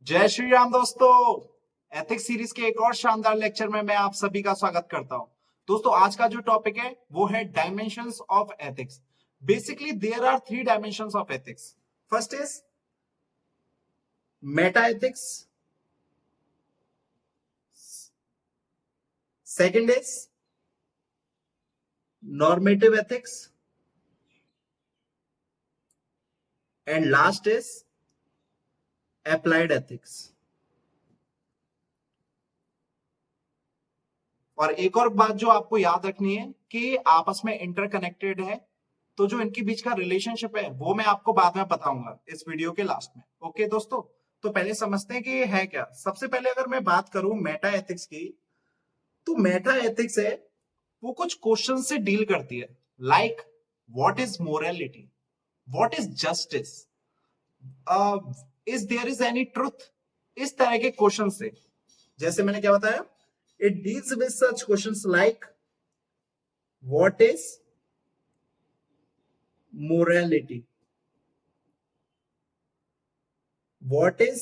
जय श्री राम दोस्तों। Ethics series के एक और शानदार लेक्चर में मैं आप सभी का स्वागत करता हूं। दोस्तों आज का जो टॉपिक है वो है dimensions of ethics. Basically there are three dimensions of ethics. First is meta ethics, second is normative ethics and last is applied ethics. और एक और बात जो आपको याद रखनी है कि आपस में इंटरकनेक्टेड है, तो जो इनके बीच का रिलेशनशिप है वो मैं आपको बाद में बताऊंगा इस वीडियो के लास्ट में। ओके दोस्तों, तो पहले समझते हैं कि ये है क्या। सबसे पहले अगर मैं बात करूं मेटा एथिक्स की, तो मेटा एथिक्स है वो कुछ क्वेश्चन से डील करती है, like what is morality, what is justice, is there is any truth. इस तरह के क्वेश्चन से, जैसे मैंने क्या बताया, it deals with such questions like what is morality, what is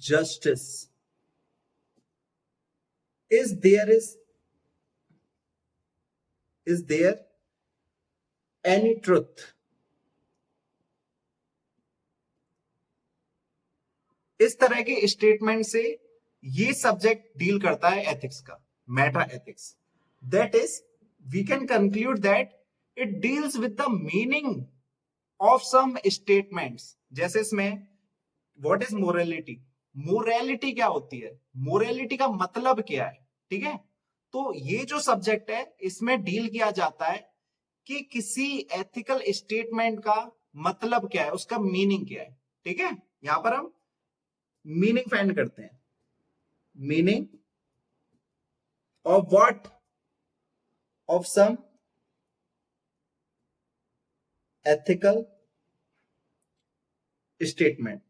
justice, is there is there any truth। इस तरह के स्टेटमेंट से ये सब्जेक्ट डील करता है एथिक्स का, meta ethics. That is, we can conclude that it deals with the meaning of some statements. जैसे इसमें व्हाट इज मोरालिटी, मोरालिटी क्या होती है, मोरालिटी का मतलब क्या है, ठीक है। तो ये जो सब्जेक्ट है इसमें डील किया जाता है कि किसी एथिकल स्टेटमेंट का मतलब क्या है, उसका मीनिंग क्या है, ठीक है। यहां पर हम मीनिंग फाइंड करते हैं, meaning of what, of some ethical statement.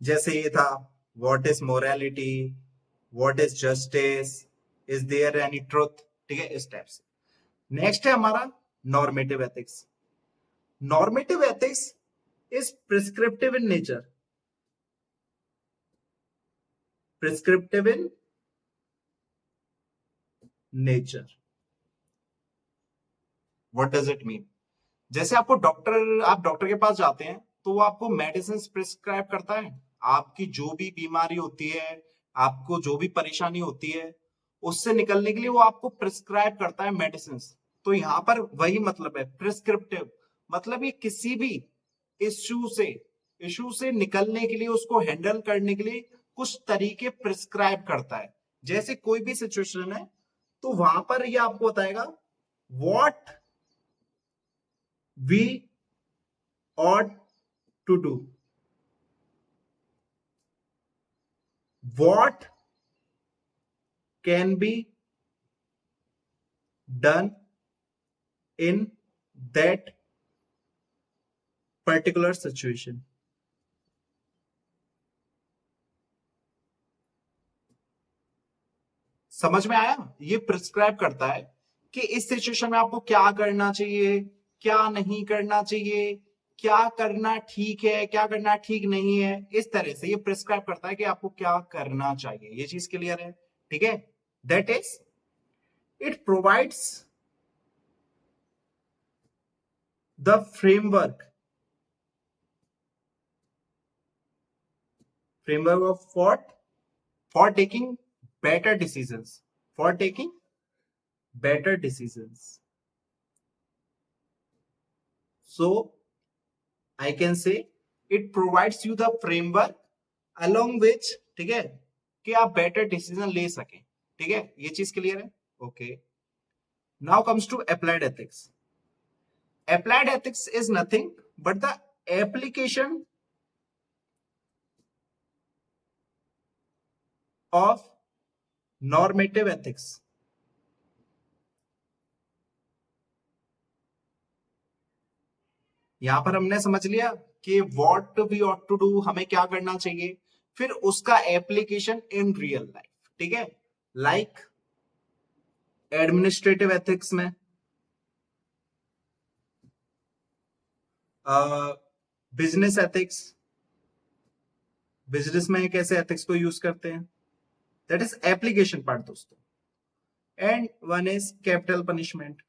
जैसे ये था what is morality, what is justice, is there any truth, ठीक है, इस टाइप से। नेक्स्ट है हमारा normative ethics. Normative ethics is prescriptive in nature, prescriptive in nature. What does it mean? जैसे आप डॉक्टर के पास जाते हैं तो वो आपको मेडिसिन प्रिस्क्राइब करता है। आपकी जो भी बीमारी होती है, आपको जो भी परेशानी होती है, उससे निकलने के लिए वो आपको प्रिस्क्राइब करता है मेडिसिन। तो यहां पर वही मतलब है प्रिस्क्रिप्टिव, मतलब ये किसी भी इश्यू से इश्यू से निकलने के लिए, उसको हैंडल करने के लिए कुछ तरीके प्रिस्क्राइब करता है। जैसे कोई भी सिचुएशन है तो वहां पर ये आपको बताएगा what we ought to do, what can be done in that particular situation। समझ में आया? ये प्रिस्क्राइब करता है कि इस सिचुएशन में आपको क्या करना चाहिए, क्या नहीं करना चाहिए, क्या करना ठीक है, क्या करना ठीक नहीं है। इस तरह से ये प्रिस्क्राइब करता है कि आपको क्या करना चाहिए। ये चीज क्लियर है, ठीक है। That is, it provides the framework of what, for taking better decisions, for taking better decisions। So I can say it provides you the framework along which, ठीक है, कि आप बेटर डिसीजन ले सकें, ठीक है। ये चीज क्लियर है, okay. Now comes to applied ethics. Applied ethics is nothing but the application of normative ethics. यहां पर हमने समझ लिया कि what we ought to do, हमें क्या करना चाहिए, फिर उसका एप्लीकेशन इन रियल लाइफ, ठीक है। लाइक एडमिनिस्ट्रेटिव एथिक्स में, बिजनेस एथिक्स, बिजनेस में कैसे एथिक्स को यूज करते हैं, दैट इज एप्लीकेशन पार्ट दोस्तों. And one is capital punishment.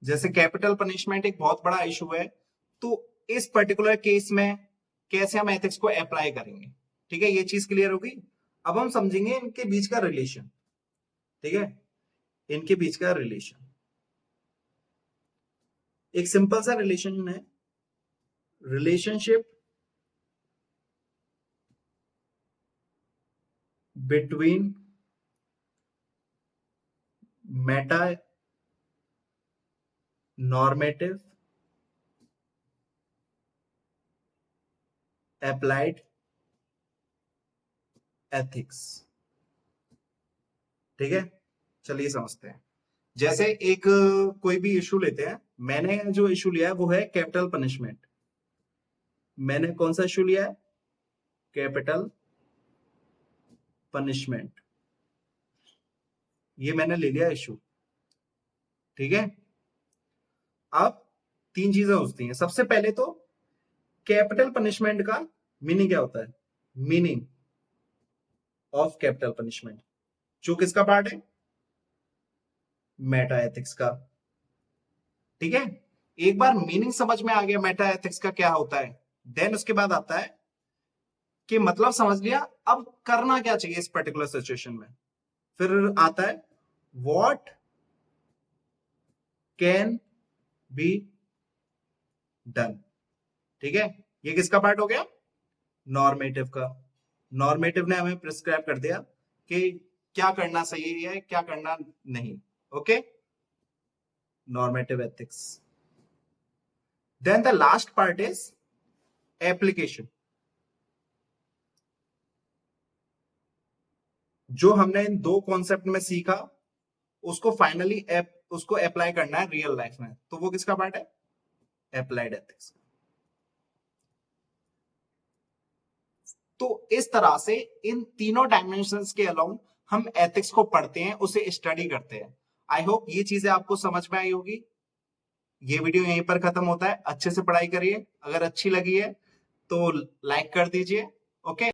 जैसे कैपिटल पनिशमेंट एक बहुत बड़ा इशू है, तो इस पर्टिकुलर केस में कैसे हम एथिक्स को अप्लाई करेंगे. ठीक है, ये चीज क्लियर होगी. अब हम समझेंगे इनके बीच का रिलेशन. ठीक है, इनके बीच का रिलेशन एक सिंपल सा रिलेशन है, relationship between Meta normative applied ethics. ठीक है, चलिए समझते हैं. जैसे एक कोई भी इशू लेते हैं. मैंने जो इशू लिया है वो है कैपिटल पनिशमेंट. मैंने कौन सा इशू लिया है, कैपिटल पनिशमेंट. ये मैंने ले लिया इशू. ठीक है, अब तीन चीजें होती हैं. सबसे पहले तो कैपिटल पनिशमेंट का मीनिंग क्या होता है, मीनिंग ऑफ कैपिटल पनिशमेंट, जो किसका पार्ट है, मेटा एथिक्स का. ठीक है, एक बार मीनिंग समझ में आ गया मेटा एथिक्स का क्या होता है, देन उसके बाद आता है कि मतलब समझ लिया, अब करना क्या चाहिए इस पर्टिकुलर सिचुएशन में. फिर आता है व्हाट कैन बी डन. ठीक है, ये किसका पार्ट हो गया, नॉर्मेटिव का. नॉर्मेटिव ने हमें प्रिस्क्राइब कर दिया कि क्या करना सही है क्या करना नहीं. Okay, normative ethics. Then the last part is application. जो हमने इन दो कॉन्सेप्ट में सीखा उसको फाइनली उसको अप्लाई करना है रियल लाइफ में, तो वो किसका पार्ट है, अप्लाइड एथिक्स. तो इस तरह से इन तीनों डायमेंशंस के अलाउंग हम एथिक्स को पढ़ते हैं, उसे स्टडी करते हैं. आई होप ये चीजें आपको समझ में आई होगी. ये वीडियो यहीं पर खत्म होता है. अच्छे से पढ़ाई करिए. अगर अच्छी लगी है तो लाइक कर दीजिए. ओके.